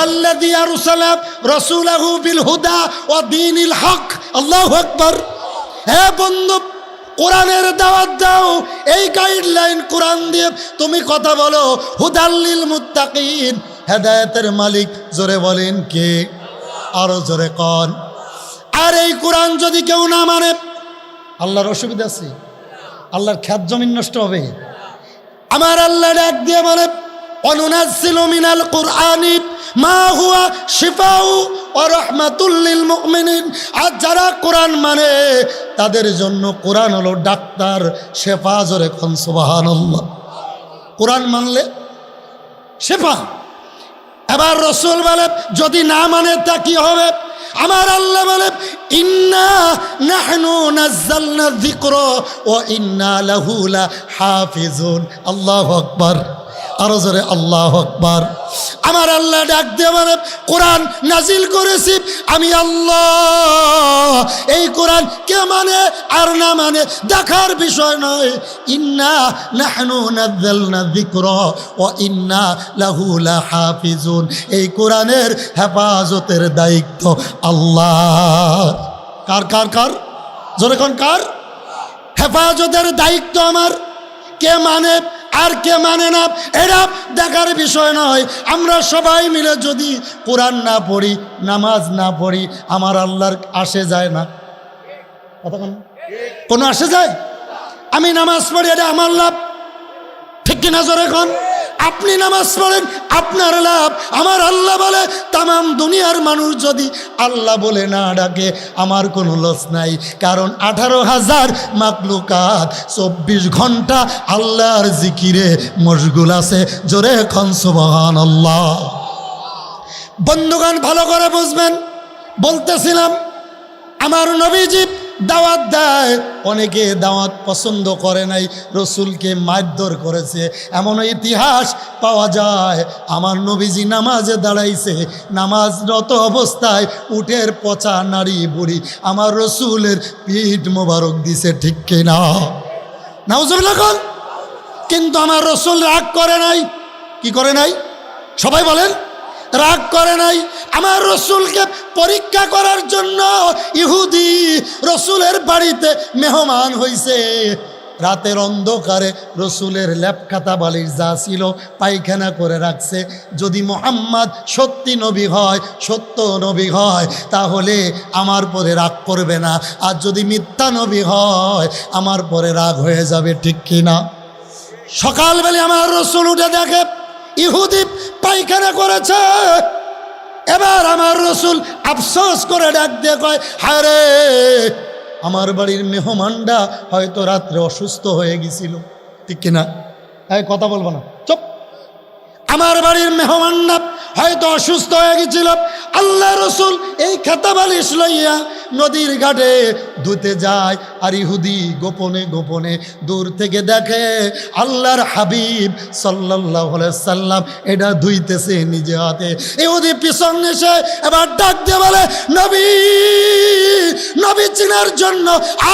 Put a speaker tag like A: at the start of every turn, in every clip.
A: আল্লাযী আরসালা রাসূলাহু বিল হুদা ওয়া দীনিল হক। আল্লাহু আকবার। হে বন্ধু, কোরআনের দাওয়াত দাও, এই গাইডলাইন কোরআন দিয়ে তুমি কথা বলো। হুদাল্লিল মুত্তাকিন, হেদায়েতের মালিক জোরে বলেন কে? আরো জোরে কোন? আর এই কোরআন যদি কেউ না মানে আল্লাহর অসুবিধা আছে? আল্লাহর খেত জমিন নষ্ট হবে? আমার আল্লাহ ডাক দিয়ে বলে অনুনাজ্জিলু মিনাল কুরআনি মা হুয়া শিফাউ ওয়া রাহমাতুল লিল মুমিনিন। আর যারা কোরআন মানে তাদের জন্য কোরআন হলো ডাক্তার, শেফা। জোরে কোন সুবহানাল্লাহ। কোরআন মানলে শেফা। এবার রাসূল বলে যদি না মানে তা কি হবে? আমার আল্লাহ বলে ইন্না নাহনু নাযালনা যিকরা ওয়া ইন্না লাহু লাহাফিজুন। আল্লাহু আকবার। আরো জোরে আল্লাহু আকবার। আমার আল্লাহ ডাক দিয়ে বলে কোরআন নাজিল করেছি আমি আল্লাহ। এই কোরআন কে মানে আর না মানে দেখার বিষয় নয়। ইন্না নাহনু নাযালনা যিকরা ওয়া ইন্না লাহু লাহাফিজুন। এই কোরআনের হেফাজতের দায়িত্ব আল্লাহ। কার কার কার? জোরে কোন কার? হেফাজতের দায়িত্ব আমার। কে মানে আর কে মানে না এটা দেখার বিষয় নয়। আমরা সবাই মিলে যদি কোরআন না পড়ি, নামাজ না পড়ি, আমার আল্লাহর আসে যায় না? কোনো আসে যায়? আমি নামাজ পড়ি, এটা আমার লাভ, ঠিক কিনা? জোরে কোন? আপনি নামাজ পড়েন, আপনার লাভ। আমার আল্লাহ বলে তামাম দুনিয়ার মানুষ যদি আল্লাহ বলে না ডাকে আমার কোনো লস নাই, কারণ 18,000 মাখলুকাত 24 ঘন্টা আল্লাহর জিকিরে মশগুল আছে। জোরে খান সুবহানাল্লাহ। বন্ধুগণ ভালো করে বুঝবেন, বলতেছিলাম আমার নবীজি দাওয়াত দেয়, অনেকে দাওয়াত পছন্দ করে নাই, রসুলকে মারধর করেছে। এমন ইতিহাস পাওয়া যায় আমার নবীজি নামাজে দাঁড়াইছে, নামাজরত অবস্থায় উটের পচা নারী বুড়ি আমার রসুলের পিঠ মোবারক দিছে, ঠিক কিনা? নাউজুবিল্লাহ। কিন্তু আমার রসুল রাগ করে নাই। কি করে নাই? সবাই বলেন। রাগ করে নাই। আমার রসুলকে পরীক্ষা করার জন্য ইহুদি রসুলের বাড়িতে মেহমান হইছে। রাতের অন্ধকারে রসুলের ল্যাপখাতা বালিশ যা ছিল পায়খানা করে রাখছে। যদি মুহাম্মদ সত্যি নবী হয়, সত্য নবী হয়, তাহলে আমার পরে রাগ করবে না। আর যদি মিথ্যা নবী হয় আমার পরে রাগ হয়ে যাবে, ঠিক কিনা? সকালবেলা আমার রসুল উঠে দেখে ইহুদি পায়খানা করেছে। এবার আমার রসুল আফসোস করে ডাক দিয়ে কয়, হায় রে, আমার বাড়ির মেহমানটা হয়তো রাত্রে অসুস্থ হয়ে গেছিল, ঠিক কিনা? হ্যাঁ, কথা বলবো না, চুপ। আমার বাড়ির মেহমানটা হয়তো অসুস্থ হয়ে গেছিল। আল্লাহ রসুল এই খাতা বালিশ লইয়া নদীর ঘাটে ধুতে যায়। আর ইহুদি গোপনে গোপনে দূর থেকে দেখে আল্লাহর হাবিব সাল্লাল্লাহু আলাইহি সাল্লাম এটা ধুইতেছে নিজে হাতে। ইহুদি পিছন এসে এবার ডাক দিয়ে বলে, নবী, নবী চিনার জন্য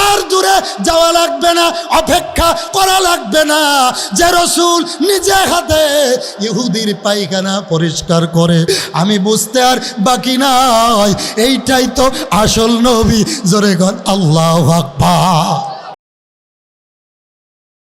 A: আর দূরে যাওয়া লাগবে না, অপেক্ষা করা লাগবে না, যে রসুল নিজে হাতে ইহুদির পায়খানা পরিষ্কার করে আমি বুঝতে আর বাকি নাই। এইটাই তো আসল নবী। জোরে গণ আল্লাহু আকবার।